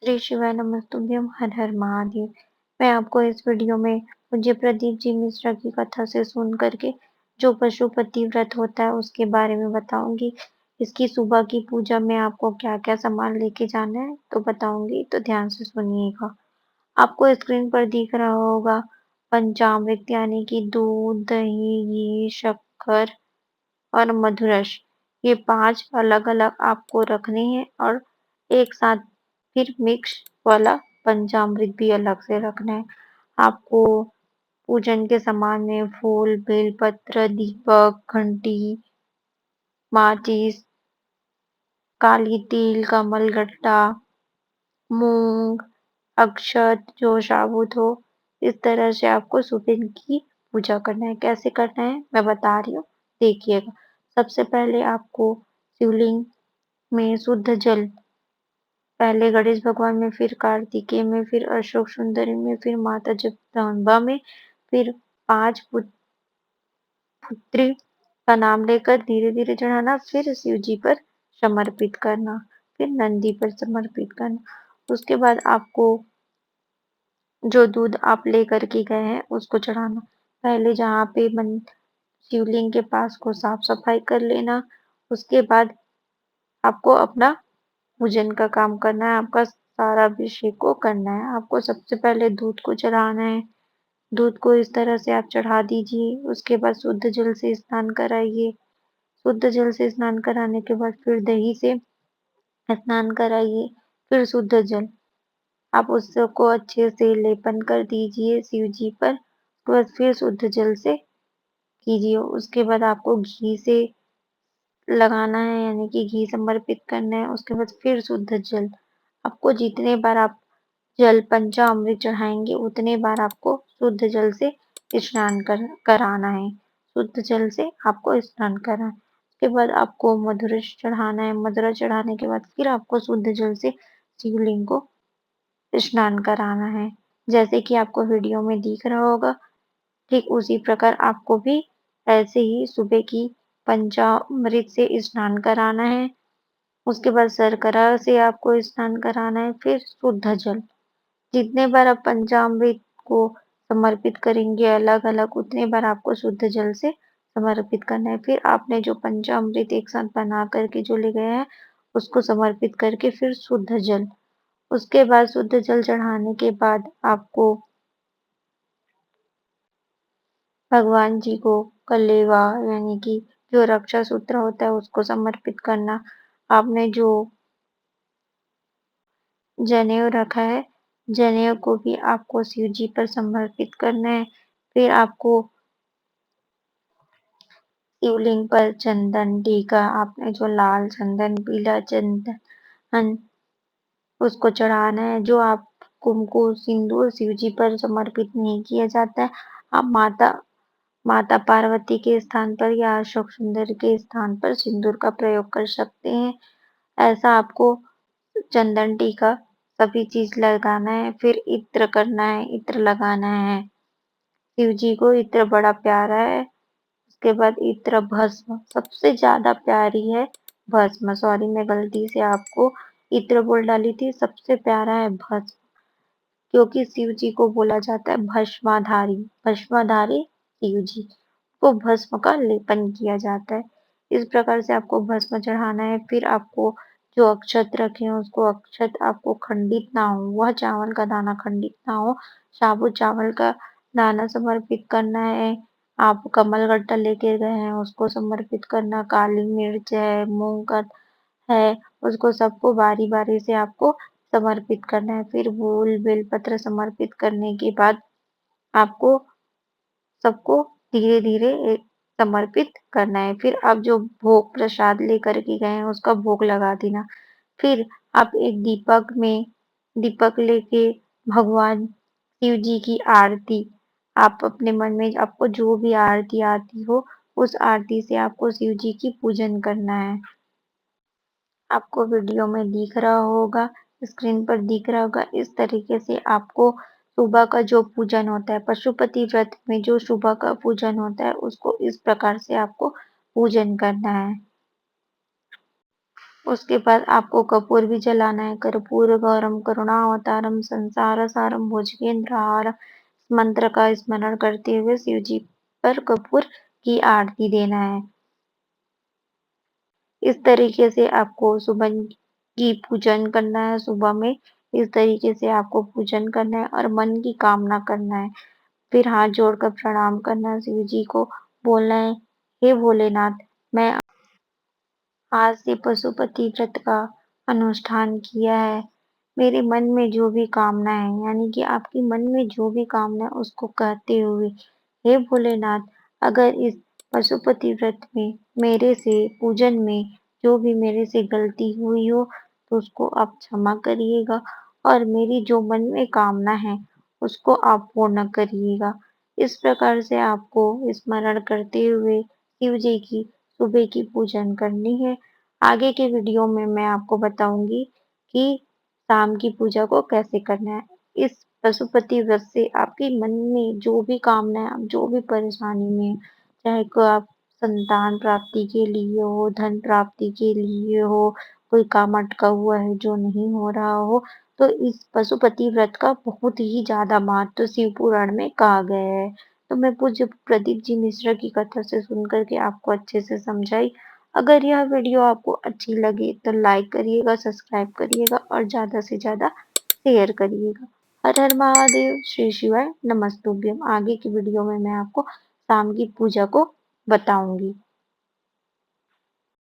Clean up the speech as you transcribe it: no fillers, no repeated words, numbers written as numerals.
श्री शिवाय नमस्तुभ्यम हर हर महादेव। मैं आपको इस वीडियो में पूज्य प्रदीप जी मिश्रा की कथा से सुन करके जो पशुपति व्रत होता है उसके बारे में बताऊंगी। इसकी सुबह की पूजा में आपको क्या क्या सामान लेके जाना है तो बताऊंगी, तो ध्यान से सुनिएगा। आपको स्क्रीन पर दिख रहा होगा पंचामृत यानी कि दूध, दही, घी, शक्कर और मधुरस। ये 5 अलग-अलग आपको रखने हैं और एक साथ फिर मिक्स वाला पंचामृत भी अलग से रखना है। आपको पूजन के सामान में फूल, बेलपत्र, दीपक, घंटी, माचिस, काली तिल, कमलगट्टा, मूंग, अक्षत जो साबुत हो, इस तरह से आपको सुबह की पूजा करना है। कैसे करना है मैं बता रही हूँ, देखिएगा। सबसे पहले आपको शिवलिंग में शुद्ध जल, पहले गणेश भगवान में, फिर कार्तिकेय में, फिर अशोक सुंदरी में, फिर माता जगदम्बा में, फिर 5 पुत्री का नाम लेकर धीरे धीरे चढ़ाना, फिर शिव जी पर समर्पित करना, फिर नंदी पर समर्पित करना। उसके बाद आपको जो दूध आप लेकर के गए हैं उसको चढ़ाना। पहले जहाँ पे मन शिवलिंग के पास को साफ सफाई कर लेना। उसके बाद आपको अपना पूजन का काम करना है, आपका सारा अभिषेक को करना है। आपको सबसे पहले दूध को चढ़ाना है। दूध को इस तरह से आप चढ़ा दीजिए। उसके बाद शुद्ध जल से स्नान कराइए। शुद्ध जल से स्नान कराने के बाद फिर दही से स्नान कराइए। फिर शुद्ध जल, आप उसको अच्छे से लेपन कर दीजिए शिव जी पर। उसके बाद फिर शुद्ध जल से कीजिए। उसके बाद आपको घी से लगाना है, यानी कि घी समर्पित करना है। उसके बाद फिर शुद्ध जल, आपको जितने बार आप जल पंचामृत चढ़ाएंगे उतने बार आपको शुद्ध जल से स्नान कराना है। शुद्ध जल से आपको स्नान कराना है। उसके बाद आपको मधुरा चढ़ाना है। मधुरा चढ़ाने के बाद फिर आपको शुद्ध जल से शिवलिंग को स्नान कराना है। जैसे कि आपको वीडियो में दिख रहा होगा, ठीक उसी प्रकार आपको भी ऐसे ही सुबह की पंचामृत से स्नान कराना है। उसके बाद शर्करा से आपको स्नान कराना है। फिर शुद्ध जल, जितने बार आप पंचामृत को समर्पित करेंगे अलग अलग, उतने बार आपको शुद्ध जल से समर्पित करना है। फिर आपने जो पंचामृत एक साथ बना करके जो ले गए हैं उसको समर्पित करके फिर शुद्ध जल। उसके बाद शुद्ध जल चढ़ाने के बाद आपको भगवान जी को कलेवा, यानी कि जो रक्षा सूत्र होता है उसको समर्पित करना। आपने जो जनेऊ रखा है, जनेऊ को भी आपको शिव जी पर समर्पित करना है। फिर आपको शिवलिंग पर चंदन टीका, आपने जो लाल चंदन, पीला चंदन उसको चढ़ाना है। जो आप कुमकुम सिंदूर शिव जी पर समर्पित नहीं किया जाता है, आप माता पार्वती के स्थान पर या अशोक सुंदर के स्थान पर सिंदूर का प्रयोग कर सकते हैं। ऐसा आपको चंदन टीका सभी चीज लगाना है। फिर इत्र करना है, इत्र लगाना है। शिव जी को इत्र बड़ा प्यारा है। उसके बाद इत्र, भस्म सबसे ज्यादा प्यारी है। भस्म, सॉरी मैं गलती से आपको इत्र बोल डाली थी, सबसे प्यारा है भस्म। क्योंकि शिव जी को बोला जाता है भस्माधारी, भस्माधारी शिव जी को भस्म का लेपन किया जाता है। इस प्रकार से आपको भस्म चढ़ाना है। फिर आपको जो अक्षत रखे हैं उसको, अक्षत आपको खंडित ना हो, वह चावल का दाना खंडित ना हो, साबुत चावल का दाना समर्पित करना है। आप कमलगट्टा लेके गए हैं उसको समर्पित करना, काली मिर्च है, मूंग का है, उसको सबको बारी बारी से आपको समर्पित करना है। फिर फूल बेलपत्र समर्पित करने के बाद आपको सबको धीरे धीरे समर्पित करना है। फिर आप जो भोग प्रसाद लेकर के गए हैं उसका भोग लगा देना। फिर आप एक दीपक लेके भगवान शिव जी की आरती, आप अपने मन में आपको जो भी आरती आती हो उस आरती से आपको शिव जी की पूजन करना है। आपको वीडियो में दिख रहा होगा, स्क्रीन पर दिख रहा होगा, इस तरीके से आपको सुबह का जो पूजन होता है, पशुपति व्रत में जो सुबह का पूजन होता है उसको इस प्रकार से आपको पूजन करना है। उसके बाद आपको कपूर भी जलाना है। कर्पूर गौरम करुणावतारम संसार सारम भुजगेंद्रहारम मंत्र का स्मरण करते हुए शिव जी पर कपूर की आरती देना है। इस तरीके से आपको सुबह की पूजन करना है। सुबह में इस तरीके से आपको पूजन करना है और मन की कामना करना है। फिर हाथ जोड़कर प्रणाम करना है, शिव जी को बोलना है, हे भोलेनाथ, मैं आज से पशुपति व्रत का अनुष्ठान किया है। मेरे मन में जो भी कामना है, यानी कि आपके मन में जो भी कामना है उसको कहते हुए, हे भोलेनाथ, अगर इस पशुपति व्रत में मेरे से पूजन में जो भी मेरे से गलती हुई हो तो उसको आप क्षमा करिएगा और मेरी जो मन में कामना है उसको आप पूर्ण करिएगा। इस प्रकार से आपको स्मरण करते हुए शिव जी की सुबह की पूजन करनी है। आगे के वीडियो में मैं आपको बताऊंगी कि शाम की पूजा को कैसे करना है। इस पशुपति व्रत से आपके मन में जो भी कामना है, आप जो भी परेशानी में है, चाहे को आप संतान प्राप्ति के लिए हो, धन प्राप्ति के लिए हो, कोई काम अटका हुआ है जो नहीं हो रहा हो, तो इस पशुपति व्रत का बहुत ही ज्यादा महत्व शिव पुराण में कहा गया है। तो मैं पूज्य प्रदीप जी मिश्रा की कथा से सुन करके आपको अच्छे से समझाई। अगर यह वीडियो आपको अच्छी लगे तो लाइक करिएगा, सब्सक्राइब करिएगा और ज़्यादा से ज़्यादा शेयर करिएगा। हर हर महादेव, श्री शिवाय नमस्तुभ्यम। आगे की वीडियो में मैं आपको शाम की पूजा को बताऊंगी।